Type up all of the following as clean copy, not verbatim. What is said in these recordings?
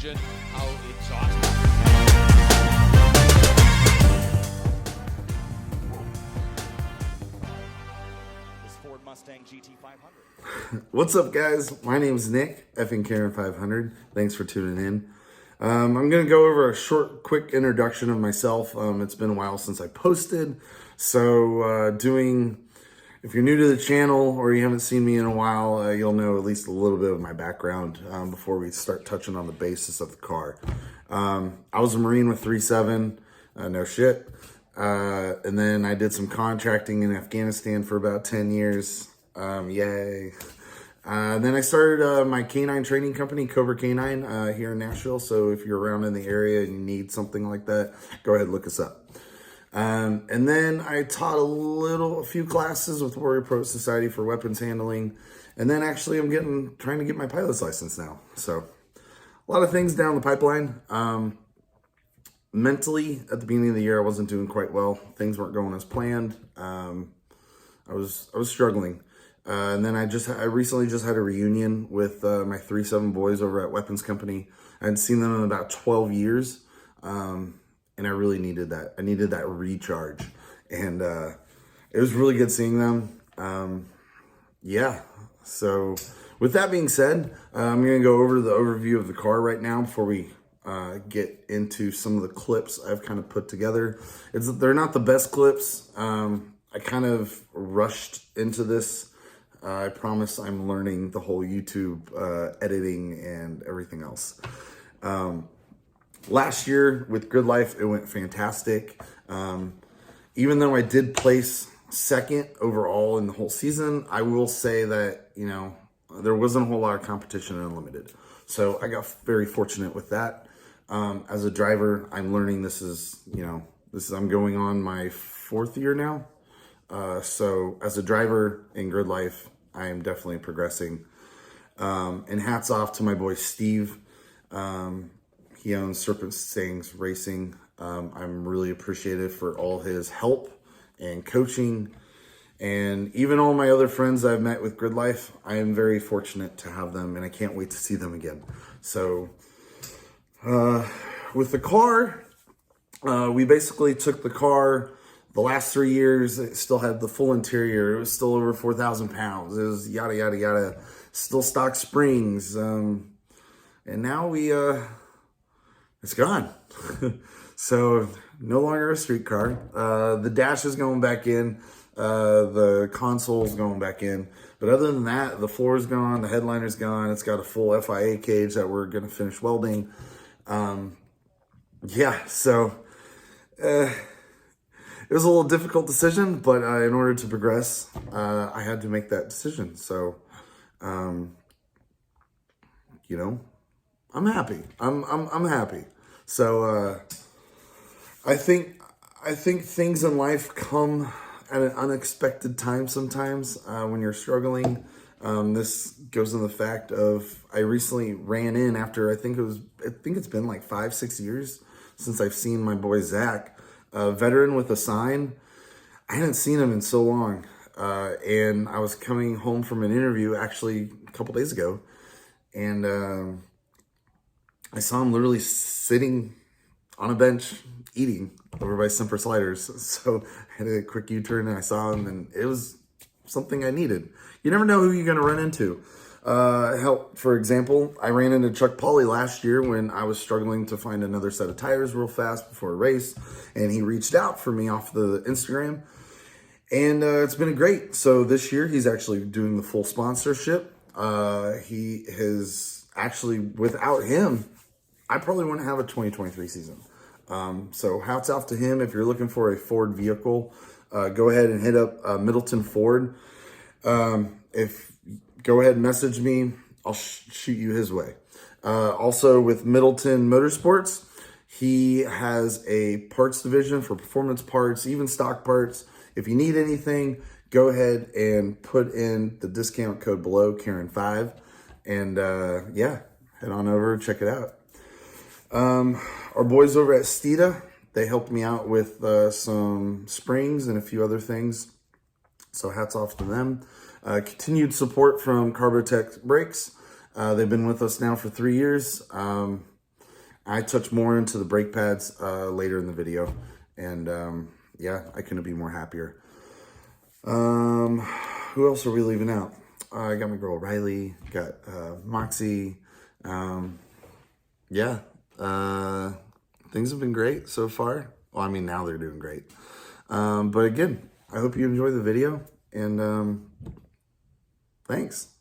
imagine how exhausting. This Ford Mustang GT500. What's up, guys? My name is Nick, effing Karen 500. Thanks for tuning in. I'm going to go over a short, quick introduction of myself. It's been a while since I posted. So if you're new to the channel or you haven't seen me in a while, you'll know at least a little bit of my background before we start touching on the basis of the car. I was a Marine with 3-7, no shit. And then I did some contracting in Afghanistan for about 10 years. Yay. Then I started my canine training company, Cobra Canine, here in Nashville. So if you're around in the area and you need something like that, go ahead and look us up. And then I taught a few classes with Warrior Pro Society for weapons handling. And then actually I'm trying to get my pilot's license now. So a lot of things down the pipeline. Mentally, at the beginning of the year, I wasn't doing quite well. Things weren't going as planned. I was struggling. And then I recently just had a reunion with my 3-7 boys over at Weapons Company. I hadn't seen them in about 12 years. And I really needed that. I needed that recharge. And it was really good seeing them. Yeah. So with that being said, I'm going to go over the overview of the car right now before we get into some of the clips I've kind of put together. They're not the best clips. I kind of rushed into this. I promise I'm learning the whole YouTube editing and everything else. Last year with Gridlife, it went fantastic. Even though I did place second overall in the whole season, I will say that, there wasn't a whole lot of competition in Unlimited. So I got very fortunate with that. As a driver, I'm learning I'm going on my 4th year now. So as a driver in Gridlife, I am definitely progressing. And hats off to my boy, Steve. He owns Serpent Stings Racing. I'm really appreciative for all his help and coaching. And even all my other friends I've met with Gridlife, I am very fortunate to have them, and I can't wait to see them again. So with the car, we basically took the car the last 3 years. It still had the full interior. It was still over 4,000 pounds. It was yada, yada, yada. Still stock springs. And now it's gone. So no longer a street car. The dash is going back in. The console's going back in. But other than that, the floor is gone. The headliner's gone. It's got a full FIA cage that we're going to finish welding. Yeah, so it was a little difficult decision, but in order to progress, I had to make that decision. So, I'm happy. I'm happy. So I think things in life come at an unexpected time sometimes when you're struggling. This goes in the fact of I recently ran in after I think it's been like 5-6 years since I've seen my boy Zach, a veteran with a sign. I hadn't seen him in so long, and I was coming home from an interview actually a couple days ago, and I saw him literally sitting on a bench eating over by Semper Sliders. So I had a quick U-turn and I saw him, and it was something I needed. You never know who you're going to run into. For example, I ran into Chuck Pauley last year when I was struggling to find another set of tires real fast before a race, and he reached out for me off the Instagram, and it's been great. So this year he's actually doing the full sponsorship. He has actually, without him, I probably wouldn't have a 2023 season. So hats off to him. If you're looking for a Ford vehicle, go ahead and hit up Middleton Ford. Go ahead and message me. I'll shoot you his way. Also with Middleton Motorsports, he has a parts division for performance parts, even stock parts. If you need anything, go ahead and put in the discount code below, Karen5. And yeah, head on over, check it out. Our boys over at Steeda, they helped me out with some springs and a few other things. So hats off to them. Continued support from Carbotech Brakes. They've been with us now for 3 years. I touch more into the brake pads later in the video. And yeah, I couldn't be more happier. Who else are we leaving out? I got my girl Riley, got Moxie. Yeah, things have been great so far. Well, I mean, now they're doing great. But again, I hope you enjoy the video, and thanks.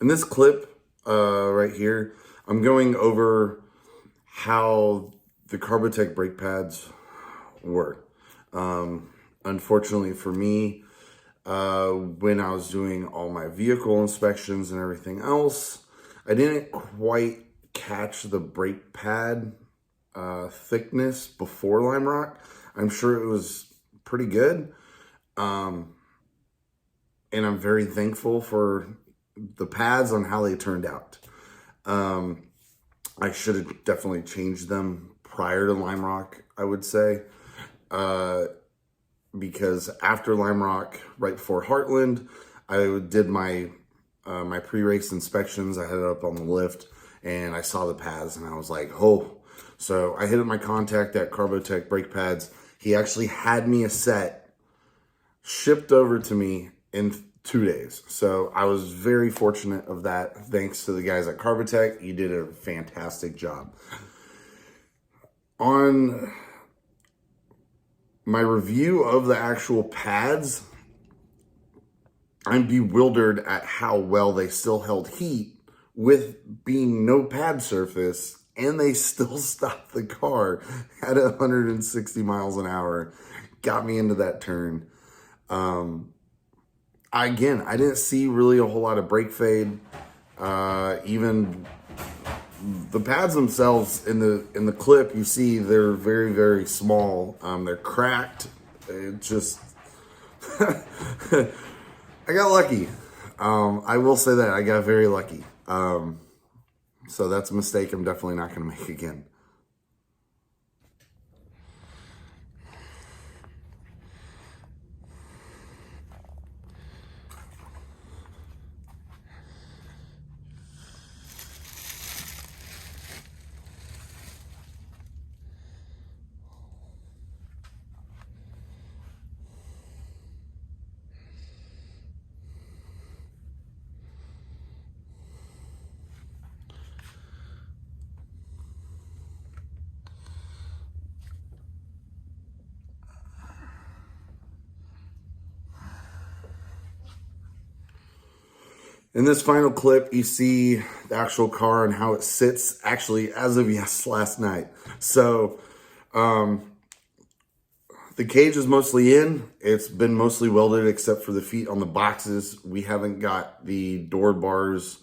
In this clip right here, I'm going over how the Carbotech brake pads work. Unfortunately for me, when I was doing all my vehicle inspections and everything else, I didn't quite catch the brake pad thickness before Lime Rock. I'm sure it was pretty good. And I'm very thankful for the pads on how they turned out. I should have definitely changed them prior to Lime Rock, I would say. Because after Lime Rock, right before Heartland, I did my my pre-race inspections. I had it up on the lift and I saw the pads and I was like, oh. So I hit up my contact at Carbotech Brake Pads. He actually had me a set shipped over to me in 2 days. So I was very fortunate of that. Thanks to the guys at Carbotech. You did a fantastic job. On my review of the actual pads, I'm bewildered at how well they still held heat with being no pad surface, and they still stopped the car at 160 miles an hour. Got me into that turn. Again, I didn't see really a whole lot of brake fade. Even the pads themselves in the clip, you see they're very, very small. They're cracked. It just, I got lucky. I will say that I got very lucky. So that's a mistake I'm definitely not going to make again. In this final clip, you see the actual car and how it sits actually as of last night. So the cage is mostly in. It's been mostly welded except for the feet on the boxes. We haven't got the door bars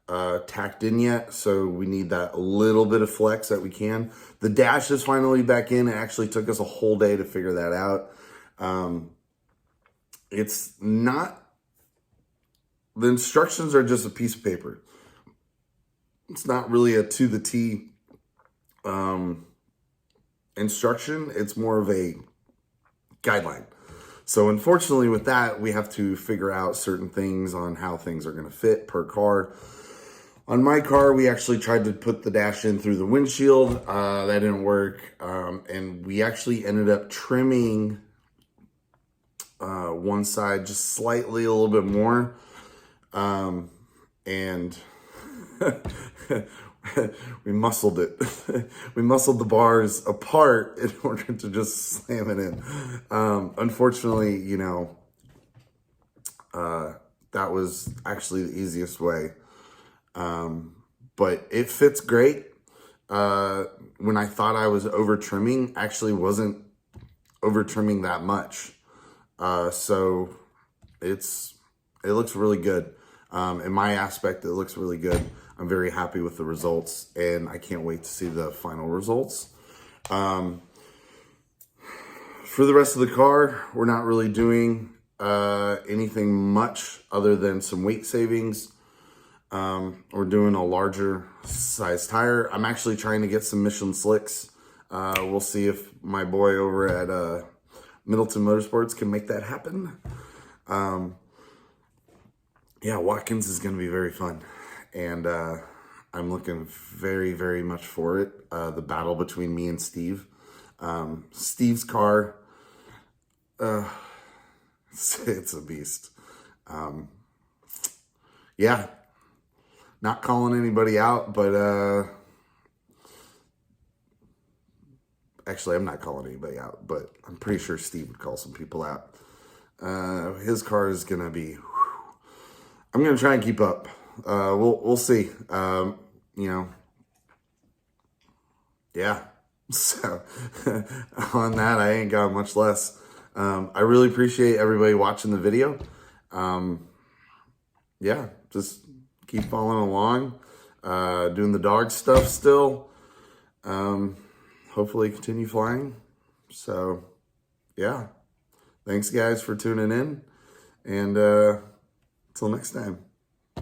tacked in yet, so we need that little bit of flex that we can. The dash is finally back in. It actually took us a whole day to figure that out. It's not... The instructions are just a piece of paper. It's not really a to the T instruction. It's more of a guideline. So unfortunately with that, we have to figure out certain things on how things are going to fit per car. On my car, we actually tried to put the dash in through the windshield. That didn't work. And we actually ended up trimming one side just slightly a little bit more. And we muscled it. We muscled the bars apart in order to just slam it in. Unfortunately, you know, that was actually the easiest way. But it fits great. When I thought I was over trimming, actually wasn't over trimming that much. So it looks really good. In my aspect, it looks really good. I'm very happy with the results, and I can't wait to see the final results. For the rest of the car, we're not really doing anything much other than some weight savings. We're doing a larger size tire. I'm actually trying to get some Michelin slicks. We'll see if my boy over at Middleton Motorsports can make that happen. Yeah, Watkins is going to be very fun. And I'm looking very, very much for it. The battle between me and Steve. Steve's car, it's a beast. Yeah, not calling anybody out, but actually, I'm not calling anybody out, but I'm pretty sure Steve would call some people out. His car is going to be... I'm going to try and keep up. We'll see. Yeah. So on that, I ain't got much less. I really appreciate everybody watching the video. Yeah, just keep following along, doing the dog stuff still. Hopefully continue flying. So yeah, thanks guys for tuning in, and until next time.